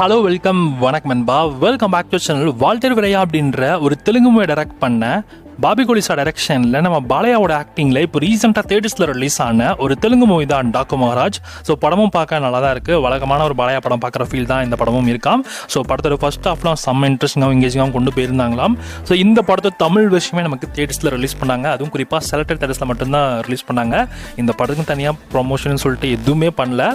Hello welcome வணக்கம் நண்பா. Welcome back to channel. Waltair Veerayya அப்படின்ற ஒரு தெலுங்கு மூவி டைரக்ட் பண்ண பாபி கொலிசா டைரக்ஷனில் நம்ம பாலையாவோட ஆக்டிங்கில் இப்போ ரீசெண்டாக தேட்டர்ஸில் ரிலீஸ் ஆன ஒரு தெலுங்கு மூவி தான் டாக்கு மகாராஜ். ஸோ படமும் பார்க்க நல்லா தான் இருக்குது. வழக்கமான ஒரு பாலையா படம் பார்க்குற ஃபீல் தான் இந்த படமும் இருக்காம். ஸோ படத்தோட ஃபர்ஸ்ட் ஹாஃப்லாம் செம்ம இன்ட்ரெஸ்டிங்காகவும் எங்கேஜிங்காகவும் கொண்டு போயிருந்தாங்களாம். ஸோ இந்த படத்தை தமிழ் விஷயமே நமக்கு தேட்டர்ஸில் ரிலீஸ் பண்ணாங்க. அதுவும் குறிப்பாக செலக்டட் தேட்டர்ஸில் மட்டும்தான் ரிலீஸ் பண்ணாங்க. இந்த படத்துக்கு தனியாக ப்ரொமோஷன் சொல்லிட்டு எதுவுமே பண்ணல.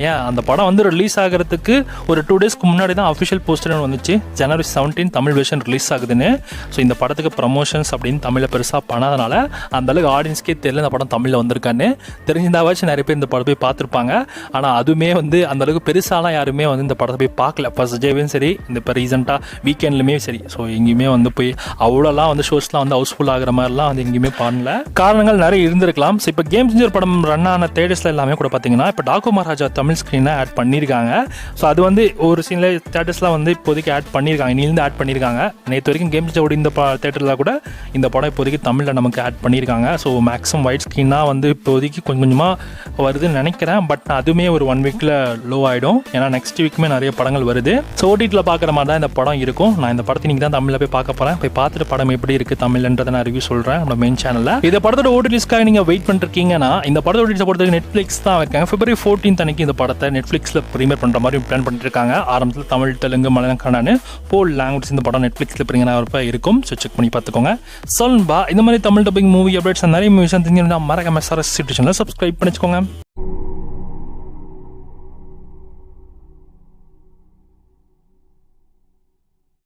ஏன் அந்த படம் வந்து ரிலீஸ் ஆகிறதுக்கு ஒரு 2 டேஸ்க்கு முன்னாடி தான் அஃபிஷியல் போஸ்டர் வந்துச்சு, ஜனவரி 17 தமிழ் வெர்ஷன் ரிலீஸ் ஆகுதுன்னு. ஸோ இந்த படத்துக்கு ப்ரமோஷன்ஸ் அப்படின்னு தமிழில் பெருசாக பண்ணாதனால அந்தளவுக்கு ஆடியன்ஸ்க்கே தெரியல இந்த படம் தமிழில் வந்திருக்கான்னு. தெரிஞ்சிருந்தாவாச்சும் நிறைய பேர் இந்த படம் போய் பார்த்துருப்பாங்க. ஆனால் அதுவுமே வந்து அந்தளவுக்கு பெருசாலாம் யாருமே வந்து இந்த படத்தை போய் பார்க்கல. ஃபர்ஸ்ட் டேவும் சரி, இந்த இப்போ ரீசெண்டாக வீக்கெண்ட்லுமே சரி. ஸோ எங்கேயுமே வந்து போய் அவ்வளோலாம் வந்து ஷோஸ்லாம் வந்து ஹவுஸ்ஃபுல் ஆகிற மாதிரிலாம் வந்து எங்கேயுமே பண்ணல. காரணங்கள் நிறைய இருந்திருக்கலாம். ஸோ இப்போ கேம் சேஞ்சர் படம் ரன் ஆன தேட்டர்ஸில் எல்லாமே கூட பார்த்தீங்கன்னா இப்போ டாக்கு மகாராஜா தமிழ் ஸ்க்ரீனை ஆட் பண்ணியிருக்காங்க. ஸோ அது வந்து ஒரு சில தேட்டர்ஸ்லாம் வந்து இப்போதைக்கு ஆட் பண்ணியிருக்காங்க, இன்னிலேருந்து ஆட் பண்ணியிருக்காங்க. நேற்று வரைக்கும் கேம் சேஞ்சர் இந்த தேட்டரில் கூட இந்த படம் இப்போதைக்கு தமிழில் நமக்கு ஆட் பண்ணியிருக்காங்க. ஸோ மேக்ஸிமம் ஒயிட் ஸ்க்ரீனாக வந்து இப்போதைக்கு கொஞ்சம் கொஞ்சமாக வருதுன்னு நினைக்கிறேன். பட் அதுவுமே ஒரு 1 வீக்கில் லோ ஆகிடும். ஏன்னா நெக்ஸ்ட் வீக்குமே நிறைய படங்கள் வருது. ஸோ ஓடிடியில் பார்க்குற மாதிரி தான் இந்த படம் இருக்கும். நான் இந்த படத்தை நீங்கள் தான் தமிழில் போய் பார்க்க போகிறேன். போய் பார்த்துட்டு படம் எப்படி இருக்குது தமிழ்ன்றதை நான் ரிவ்யூ சொல்கிறேன் நம்ம மெயின் சேனலில். இந்த படத்தோட ஓடிடிஸ்க்காக நீங்கள் வெயிட் பண்ணிருக்கீங்கன்னா இந்த படத்தோட ஓடிடிஸை பொறுத்தவரைக்கும் நெட்ஃப்ளிக்ஸ் தான் இருக்காங்க. February 14 அன்னைக்கு இந்த படத்தை நெட்ஃப்ளிக்ஸில் ப்ரீமியர் பண்ணுற மாதிரி பிளான் பண்ணிட்டு இருக்காங்க. ஆரம்பத்தில் தமிழ், தெலுங்கு, மலையாளம், கன்னடான்னு 4 லாங்குவேஜ் இந்த படம் நெட்ஃப்ளிக்ஸில் ப்ரீமியராக இருக்கும். ஸோ செக் பண்ணி பார்த்துக்கோங்க. சொல்லும்பா இந்த மாதிரி தமிழ் டப்பிங் மூவி அப்டேட்ஸ் நிறைய மூவிஸ் தெரிஞ்சுன்னா மறக்காம SRS சேனலை சப்ஸ்கிரைப் பண்ணிச்சுக்கோங்க.